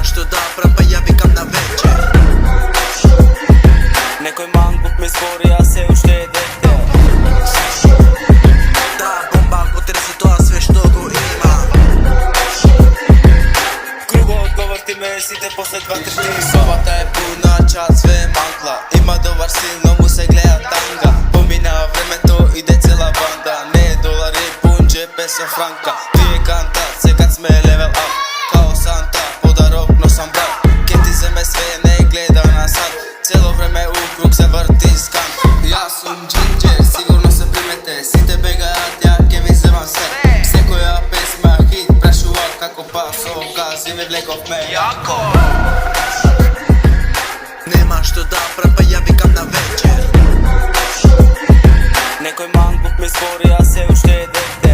што да правам, па ја викам на вечер. Некој манкук ме збори, а се уште е дете. Таа бомба го треси тоа све што го има. Кругот го врти ме сите после 2-3 дни. Собата е пуна, чат све е манкла. Има добар стил, но му се гледа танга. Поминава времето, иде цела банда. Не е долари, пун джеп е со франка. Тие кантат, секад сме левел ап. Као Санта, подарок носам брат. Ке ти земе све, не гледа на сад. Цело време укруг се врти скан. Јас сум джинджер, сигурно се примете. Сите бегаат, ја ке ви земам се. Секоја песма хит прашува како пас. Окази ме влековме јако. Нема што да правам, па ја викам на вечер. Некој манкук ме збори, а се уште е дете.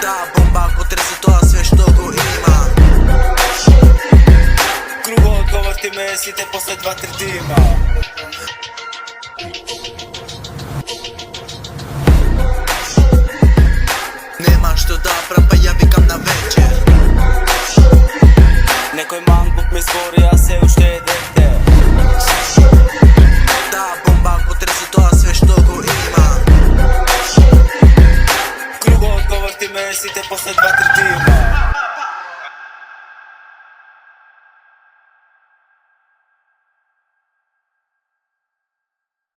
Таа бомба го треси тоа све што го има. Кругот го врти ме сите после 2-3 дима. Нема што да правам, па ја викам на вечер. Некој манкук ме збори, а се уште е дете. Таа бомба го треси тоа све што го има. Кругот го врти ме сите после 2-3 дима.